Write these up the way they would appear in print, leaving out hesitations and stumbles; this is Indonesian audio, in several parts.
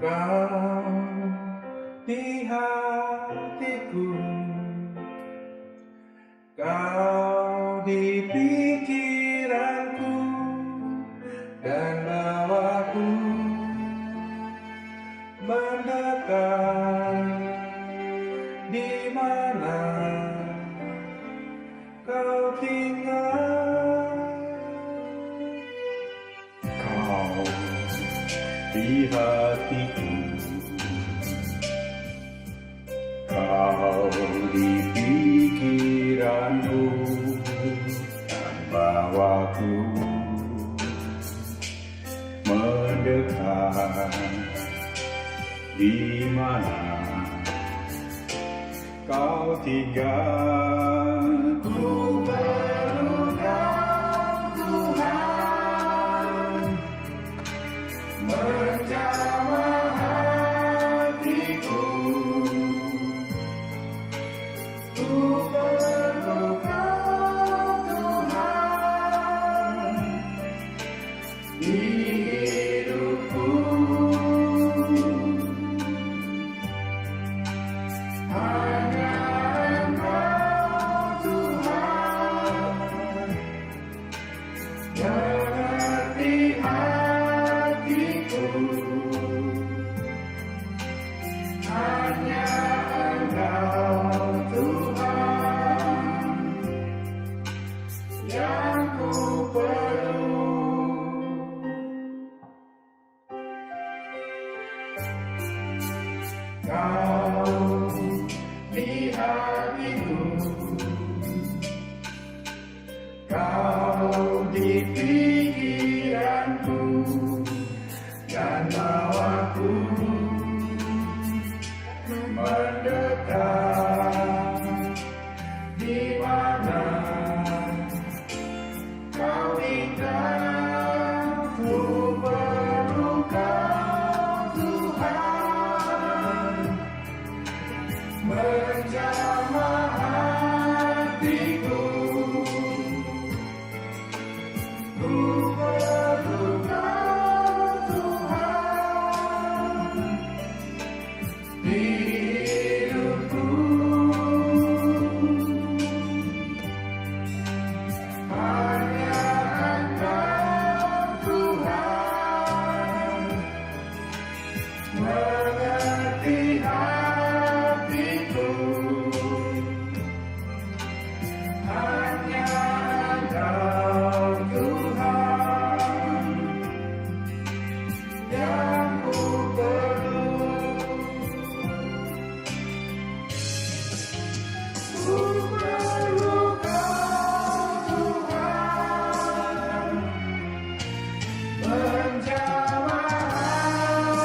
Kau di hatiku, kau di pikiranku, dan bawaku mendekat. Di mana kau tinggal? Kau di hatiku, kau di pikiranku, dan bawaku mendekat. Di mana kau tinggal? Ku perlukan Tuhan menjamah hatiku. Ku perlukan Tuhan di hidupku. Hanya Engkau Tuhan yang mengerti hatiku. Hanya Engkau Tuhan yang ku perlu. Kau di hatiku, kau di pikiranku, dan bawaku mendekat. Di mana kau tinggal? Ku perlukan Tuhan menjamah hatiku. Ku perlukan Tuhan di hidupku. Hanya Engkau Tuhan mengerti hatiku. Hanya Engkau Tuhan yang ku perlu. Ku perlukan Tuhan menjamah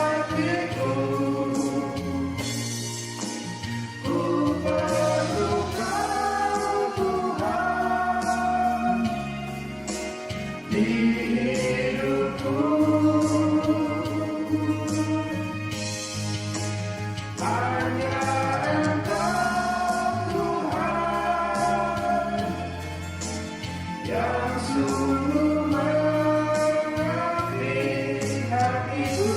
hatiku. Ku perlukan Tuhan di hidupku. Hanya Engkau Tuhan yang sungguh mengerti hatiku.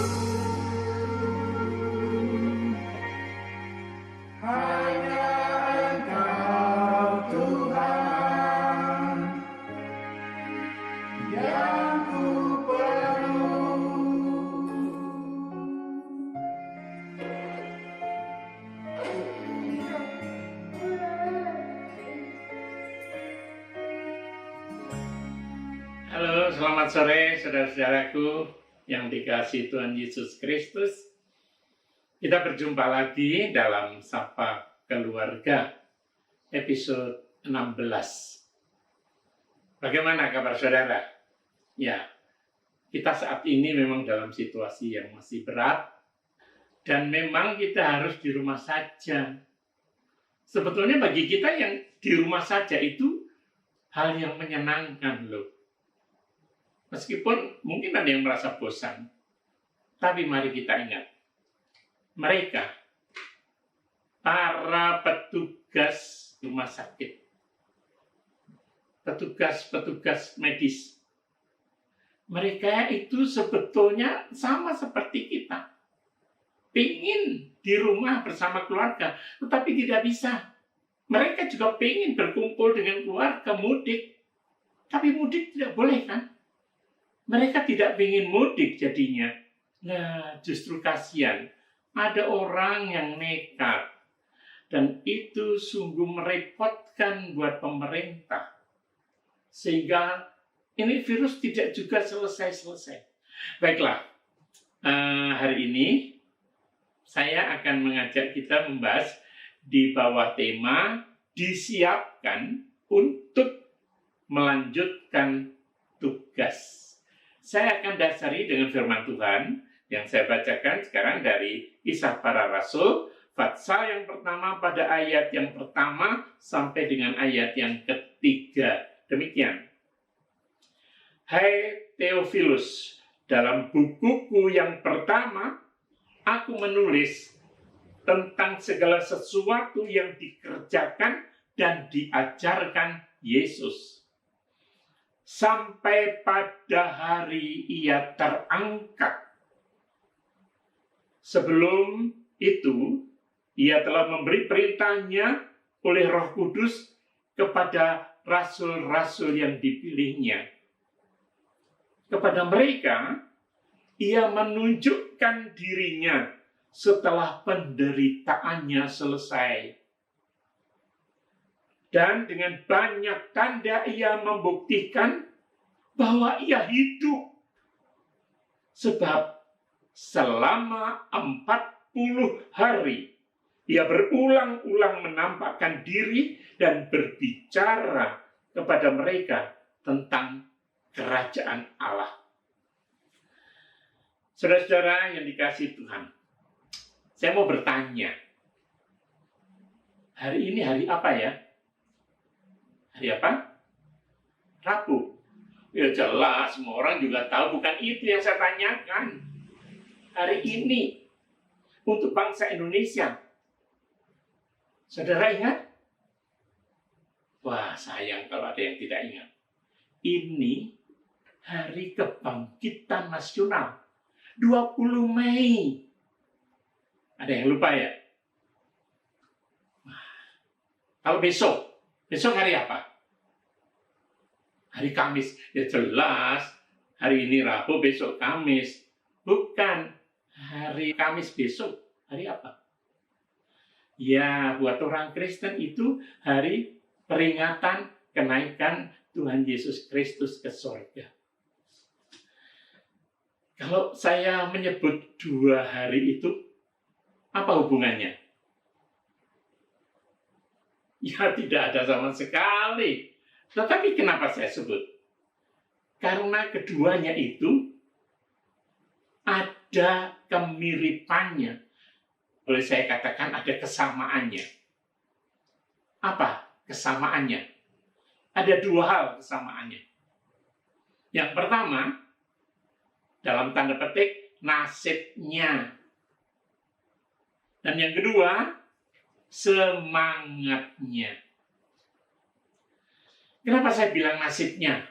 Hanya Engkau Tuhan yang ku perlu. Halo, selamat sore saudara-saudaraku yang dikasihi Tuhan Yesus Kristus. Kita berjumpa lagi dalam Sapa Keluarga episode 16. Bagaimana kabar saudara? Ya, kita saat ini memang dalam situasi yang masih berat dan memang kita harus di rumah saja. Sebetulnya bagi kita yang di rumah saja itu hal yang menyenangkan loh. Meskipun mungkin ada yang merasa bosan, tapi mari kita ingat, mereka, para petugas rumah sakit, petugas medis, mereka itu sebetulnya sama seperti kita. ingin di rumah bersama keluarga, tetapi tidak bisa. Mereka juga ingin berkumpul dengan keluarga mudik, tapi mudik tidak boleh kan? Mereka tidak ingin mudik jadinya. Nah, justru kasihan. Ada orang yang nekat. Dan itu sungguh merepotkan buat pemerintah. Sehingga ini virus tidak juga selesai-selesai. Baiklah, hari ini saya akan mengajak kita membahas di bawah tema disiapkan untuk melanjutkan tugas. Saya akan dasari dengan firman Tuhan yang saya bacakan sekarang dari Kisah Para Rasul, pasal yang pertama pada ayat yang pertama sampai dengan ayat yang ketiga. Demikian. Hai Theophilus, dalam bukuku yang pertama, aku menulis tentang segala sesuatu yang dikerjakan dan diajarkan Yesus. Sampai pada hari ia terangkat. Sebelum itu, ia telah memberi perintahnya oleh Roh Kudus kepada rasul-rasul yang dipilihnya. Kepada mereka, ia menunjukkan dirinya setelah penderitaannya selesai. Dan dengan banyak tanda ia membuktikan bahwa ia hidup. Sebab selama 40 hari ia berulang-ulang menampakkan diri dan berbicara kepada mereka tentang kerajaan Allah. Saudara-saudara yang dikasihi Tuhan, saya mau bertanya, hari ini hari apa ya? Hari apa? Rabu. Ya jelas, semua orang juga tahu, bukan itu yang saya tanyakan. Hari ini, untuk bangsa Indonesia. Saudara ingat? Wah, sayang kalau ada yang tidak ingat. Ini Hari Kebangkitan Nasional. 20 Mei. Ada yang lupa ya? Kalau besok hari apa? Hari Kamis. Ya jelas, hari ini Rabu, besok Kamis. Bukan, hari Kamis besok. Hari apa? Ya, buat orang Kristen itu hari peringatan kenaikan Tuhan Yesus Kristus ke surga. Kalau saya menyebut 2 hari itu, apa hubungannya? Ya, tidak ada sama sekali. Tetapi kenapa saya sebut? Karena keduanya itu ada kemiripannya. Boleh saya katakan ada kesamaannya. Apa kesamaannya? Ada 2 hal kesamaannya. Yang pertama, dalam tanda petik, nasibnya. Dan yang kedua, semangatnya. Kenapa saya bilang nasibnya?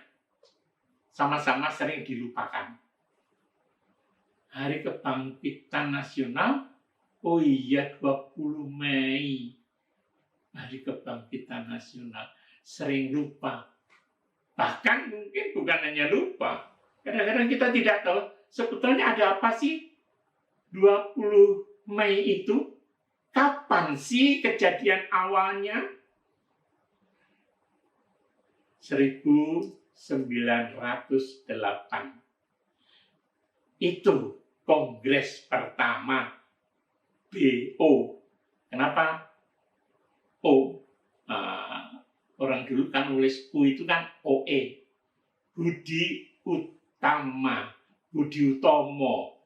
Sama-sama sering dilupakan. Hari Kebangkitan Nasional, oh iya 20 Mei. Hari Kebangkitan Nasional. Sering lupa. Bahkan mungkin bukan hanya lupa. Kadang-kadang kita tidak tahu sebetulnya ada apa sih 20 Mei itu. Kapan sih kejadian awalnya? 1908. Itu Kongres pertama BO. Kenapa? O. Orang dulu kan nulis U itu kan OE. Budi Utama. Budi Utomo.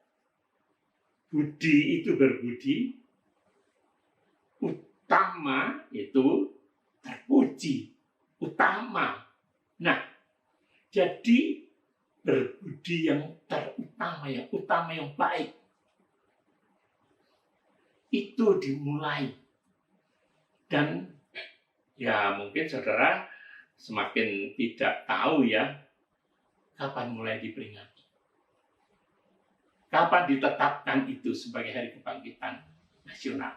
Budi itu berbudi. Utama itu terpuji. Utama. Nah, jadi berbudi yang terutama, yang utama, yang baik. Itu dimulai. Dan ya mungkin saudara semakin tidak tahu ya kapan mulai diperingati. Kapan ditetapkan itu sebagai hari kebangkitan nasional?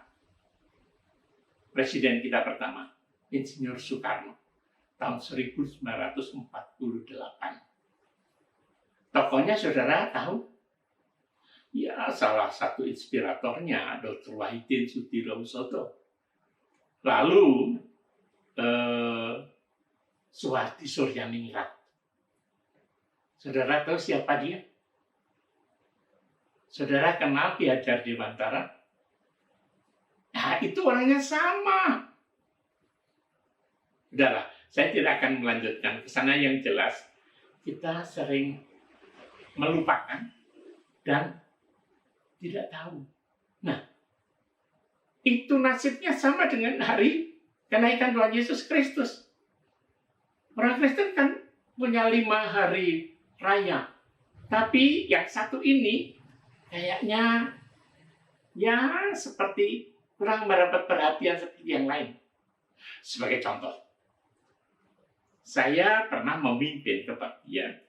Presiden kita pertama, Insinyur Soekarno, tahun 1948. Tokohnya saudara tahu? Ya, salah satu inspiratornya Dr. Wahidin Sudirohusodo. Lalu Suharti Suryaningrat. Saudara tahu siapa dia? Saudara kenal Ki Hajar Dewantara? Nah, itu orangnya sama. Udahlah, saya tidak akan melanjutkan ke sana. Yang jelas, kita sering melupakan dan tidak tahu. Nah, itu nasibnya sama dengan hari kenaikan Tuhan Yesus Kristus. Orang Kristen kan punya 5 hari raya. Tapi yang satu ini kayaknya ya seperti kurang mendapat perhatian seperti yang lain. Sebagai contoh, saya pernah memimpin kebaktian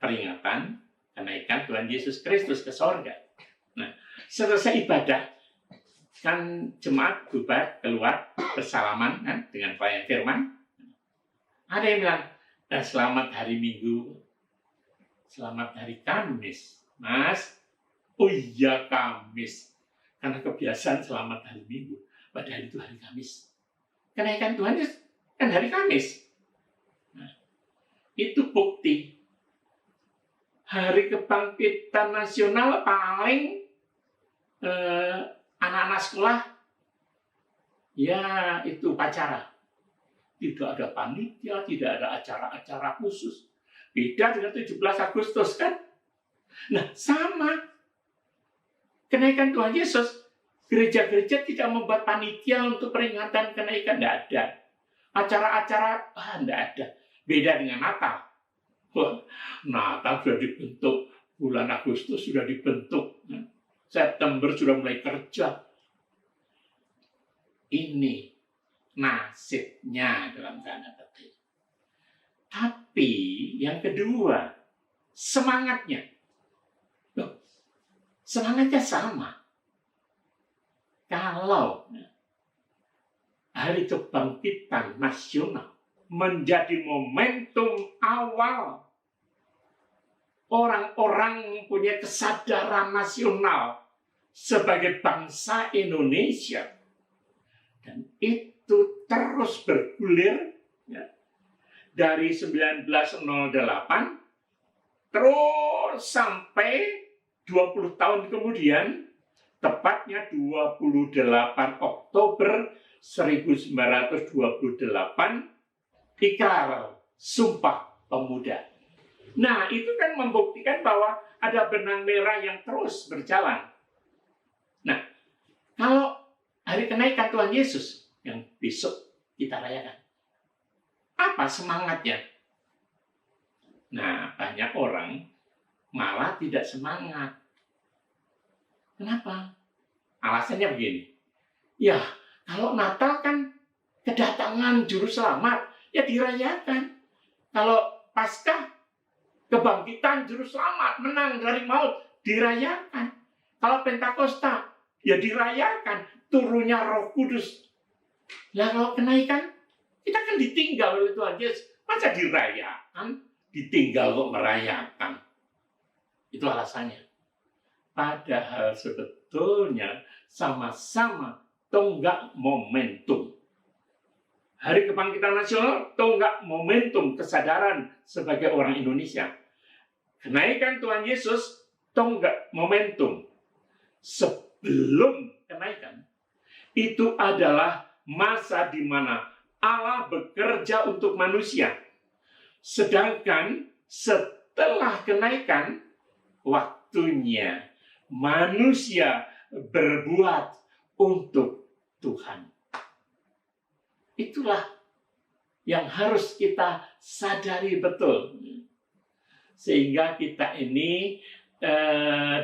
peringatan kenaikan Tuhan Yesus Kristus ke sorga. Nah, selesai ibadah, kan jemaat bubar keluar bersalaman kan, dengan pelayan firman. Ada yang bilang, selamat hari Minggu, selamat hari Kamis, Mas. Oh iya, Kamis. Karena kebiasaan selamat hari Minggu. Padahal itu hari Kamis. Kenaikan Tuhan Yesus kan hari Kamis. Nah, itu bukti. Hari kebangkitan nasional paling anak-anak sekolah, ya itu upacara. Tidak ada panitia, tidak ada acara-acara khusus. Beda dengan 17 Agustus kan? Nah, sama. Kenaikan Tuhan Yesus, gereja-gereja tidak membuat panitia untuk peringatan kenaikan, tidak ada. Acara-acara, tidak ada. Beda dengan Natal. Wah, Natal sudah dibentuk, bulan Agustus sudah dibentuk, September sudah mulai kerja. Ini nasibnya dalam tanda petik. Tapi yang kedua, semangatnya. Semangatnya sama. Kalau hari kebangkitan nasional menjadi momentum awal orang-orang punya kesadaran nasional sebagai bangsa Indonesia, dan itu terus bergulir ya, dari 1908 terus sampai 20 tahun kemudian, tepatnya 28 Oktober 1928, ikrar Sumpah Pemuda. Nah, itu kan membuktikan bahwa ada benang merah yang terus berjalan. Nah, kalau hari kenaikan Tuhan Yesus yang besok kita rayakan, apa semangatnya? Nah, banyak orang malah tidak semangat. Kenapa? Alasannya begini. Ya, kalau Natal kan kedatangan juru selamat, ya dirayakan. Kalau Paskah, kebangkitan juru selamat, menang dari maut, dirayakan. Kalau Pentakosta, ya dirayakan. Turunnya Roh Kudus. Nah, kalau kenaikan, kita kan ditinggal oleh Tuhan Yesus. Masa dirayakan? Ditinggal kok merayakan. Itu alasannya. Padahal sebetulnya sama-sama tonggak momentum. Hari Kebangkitan Nasional tonggak momentum kesadaran sebagai orang Indonesia. Kenaikan Tuhan Yesus tonggak momentum. Sebelum kenaikan, itu adalah masa di mana Allah bekerja untuk manusia. Sedangkan setelah kenaikan, waktunya manusia berbuat untuk Tuhan. Itulah yang harus kita sadari betul. Sehingga kita ini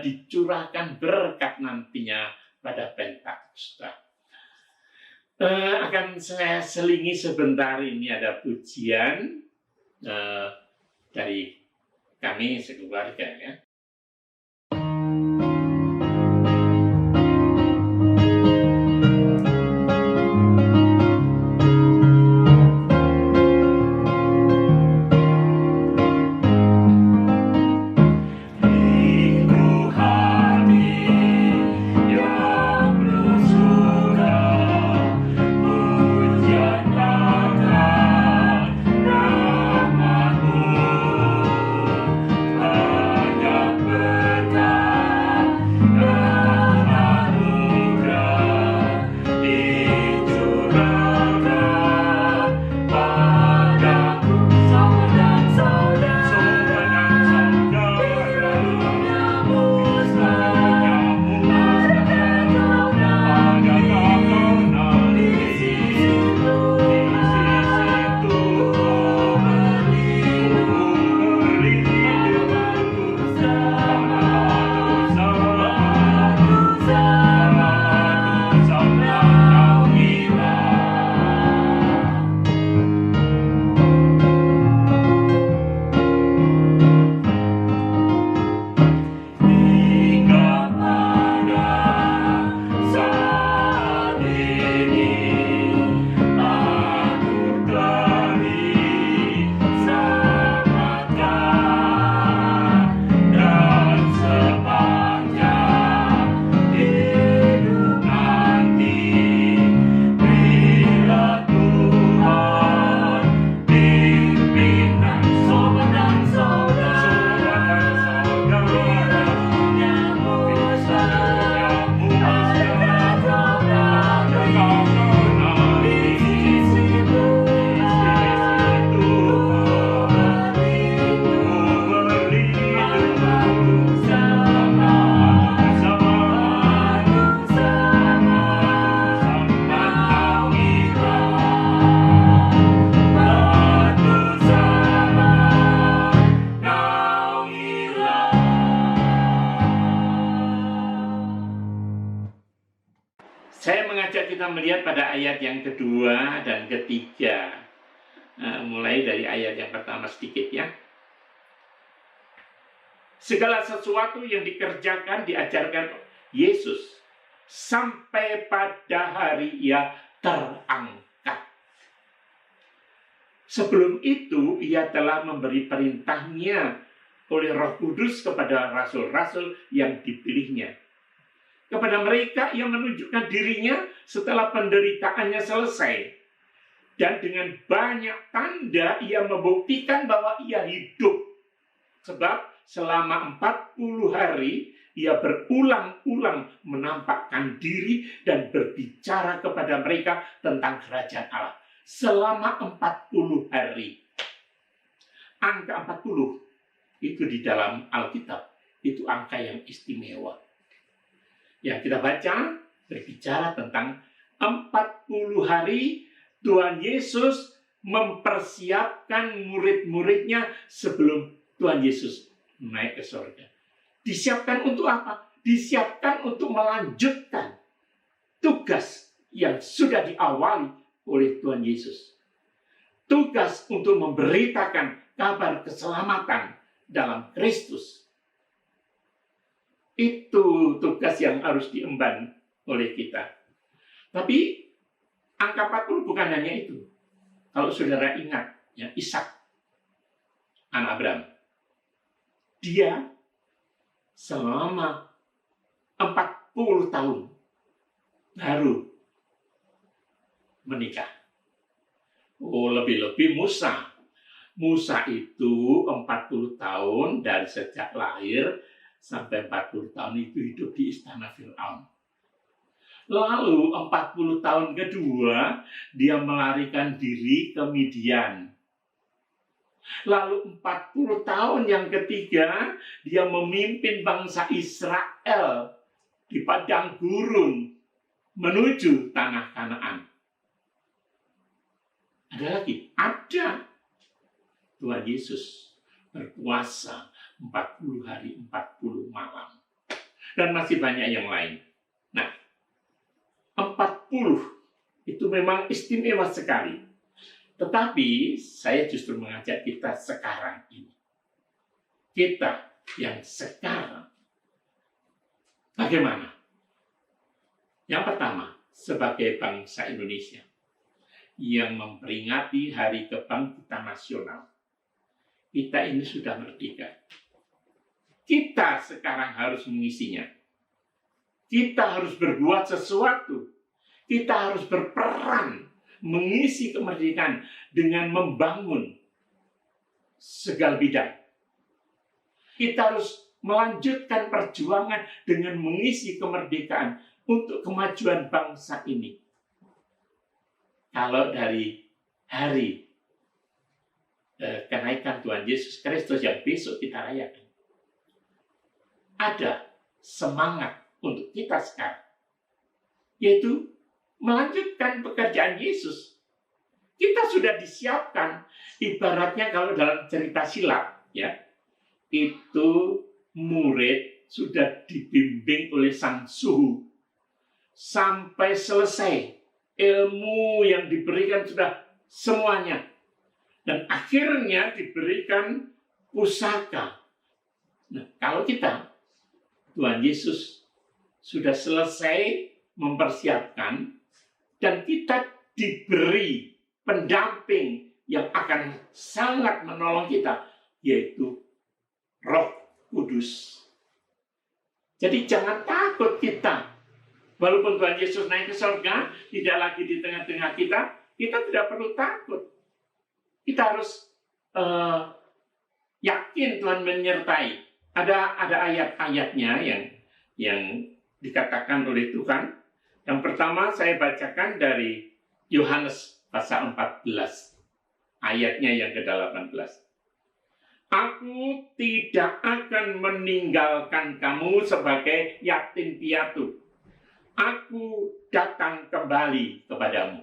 dicurahkan berkat nantinya pada Pentakosta. Akan saya selingi sebentar, ini ada pujian dari kami sekeluarga ya. kita melihat pada ayat yang kedua dan ketiga. Mulai dari ayat yang pertama sedikit ya. Segala sesuatu yang dikerjakan, diajarkan Yesus sampai pada hari ia terangkat. Sebelum itu ia telah memberi perintahnya oleh Roh Kudus kepada rasul-rasul yang dipilihnya. Kepada mereka ia menunjukkan dirinya setelah penderitaannya selesai. Dan dengan banyak tanda ia membuktikan bahwa ia hidup. Sebab selama 40 hari ia berulang-ulang menampakkan diri dan berbicara kepada mereka tentang kerajaan Allah. Selama 40 hari. Angka 40 itu di dalam Alkitab, itu angka yang istimewa. Yang kita baca berbicara tentang 40 hari Tuhan Yesus mempersiapkan murid-muridnya sebelum Tuhan Yesus naik ke surga. Disiapkan untuk apa? Disiapkan untuk melanjutkan tugas yang sudah diawali oleh Tuhan Yesus. Tugas untuk memberitakan kabar keselamatan dalam Kristus. Itu tugas yang harus diemban oleh kita. Tapi angka 40 bukan hanya itu. Kalau saudara ingat, ya, Ishak, anak Abraham, dia selama 40 tahun baru menikah. Lebih-lebih Musa. Musa itu 40 tahun dari sejak lahir sampai 40 tahun itu hidup di istana Firaun. Lalu 40 tahun kedua dia melarikan diri ke Midian. Lalu 40 tahun yang ketiga dia memimpin bangsa Israel di padang gurun menuju tanah Kanaan. Ada lagi? Ada. Tuhan Yesus berpuasa 40 hari 40 malam. Dan masih banyak yang lain. Nah, 40 itu memang istimewa sekali. Tetapi saya justru mengajak kita sekarang ini. Kita yang sekarang. Bagaimana? Yang pertama, sebagai bangsa Indonesia yang memperingati Hari Kebangkitan Nasional. Kita ini sudah merdeka. Kita sekarang harus mengisinya. Kita harus berbuat sesuatu. Kita harus berperan mengisi kemerdekaan dengan membangun segala bidang. Kita harus melanjutkan perjuangan dengan mengisi kemerdekaan untuk kemajuan bangsa ini. Kalau dari hari kenaikan Tuhan Yesus Kristus yang besok kita rayakan, ada semangat untuk kita sekarang, yaitu melanjutkan pekerjaan Yesus. Kita sudah disiapkan, ibaratnya kalau dalam cerita silat, ya, itu murid sudah dibimbing oleh sang suhu sampai selesai ilmu yang diberikan sudah semuanya. Dan akhirnya diberikan pusaka. Nah, kalau kita, Tuhan Yesus sudah selesai mempersiapkan, dan kita diberi pendamping yang akan sangat menolong kita, yaitu Roh Kudus. Jadi jangan takut kita. Walaupun Tuhan Yesus naik ke surga, tidak lagi di tengah-tengah kita, kita tidak perlu takut. Kita harus yakin Tuhan menyertai. Ada ayat-ayatnya yang dikatakan oleh Tuhan. Yang pertama saya bacakan dari Yohanes pasal 14. Ayatnya yang ke-18. Aku tidak akan meninggalkan kamu sebagai yatim piatu. Aku datang kembali kepadamu.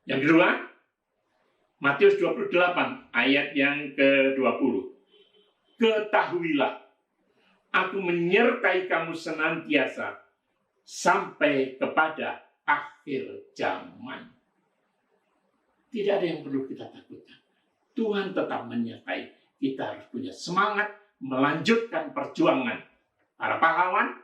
Yang kedua, Matius 28 ayat yang ke-20. Ketahuilah, aku menyertai kamu senantiasa sampai kepada akhir zaman. Tidak ada yang perlu kita takutkan. Tuhan tetap menyertai. Kita harus punya semangat melanjutkan perjuangan para pahlawan,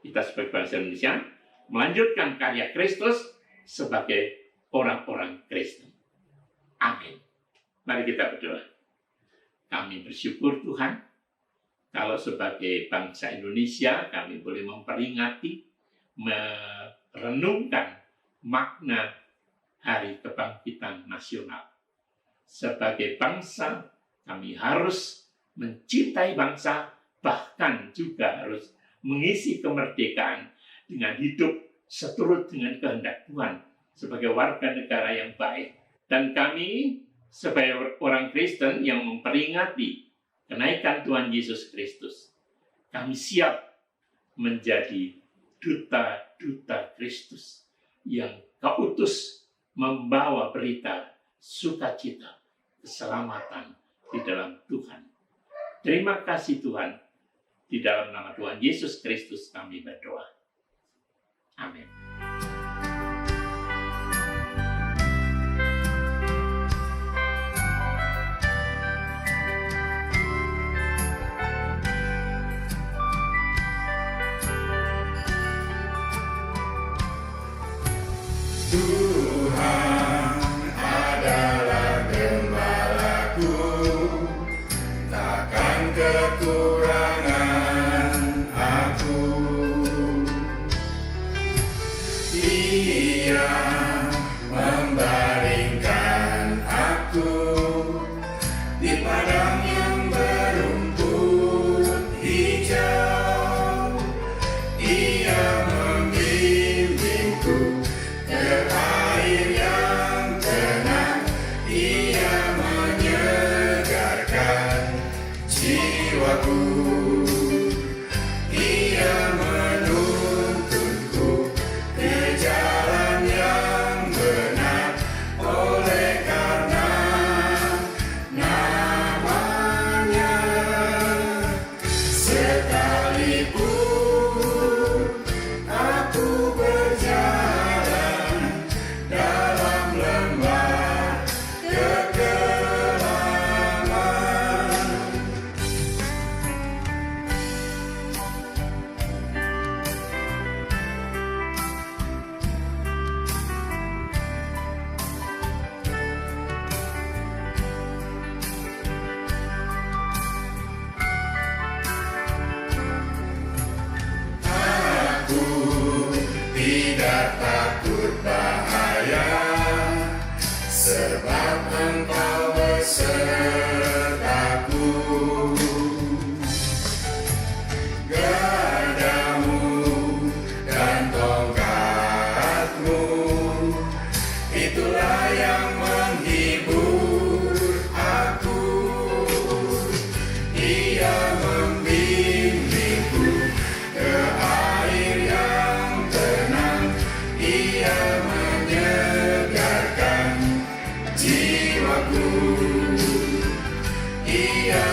kita sebagai bangsa Indonesia, melanjutkan karya Kristus sebagai orang-orang Kristen. Amin. Mari kita berdoa. Kami bersyukur Tuhan, kalau sebagai bangsa Indonesia kami boleh memperingati, merenungkan makna Hari Kebangkitan Nasional. Sebagai bangsa, kami harus mencintai bangsa, bahkan juga harus mengisi kemerdekaan dengan hidup seturut dengan kehendak Tuhan sebagai warga negara yang baik. Dan kami sebagai orang Kristen yang memperingati kenaikan Tuhan Yesus Kristus, kami siap menjadi duta-duta Kristus yang Kau utus membawa berita sukacita, keselamatan di dalam Tuhan. Terima kasih Tuhan. Di dalam nama Tuhan Yesus Kristus kami berdoa. Amin. Tuhan adalah gembalaku, takkan kekurangan aku. Ia membaringkan aku di padang yang berumput hijau. Ia membimbingku ke air yang tenang. Ia menyegarkan jiwaku. Ia menuntunku ke jalan yang benar, oleh karena namanya. Sekalipun aku berjalan dalam lembah kekelaman, aku tidak takut bahaya, sebab Engkau besertaku. Gadamu dan tongkatmu, itulah yang menghibur aku. Ia membimbingku ke air yang tenang. Ia menyegarkan jiwaku. Ia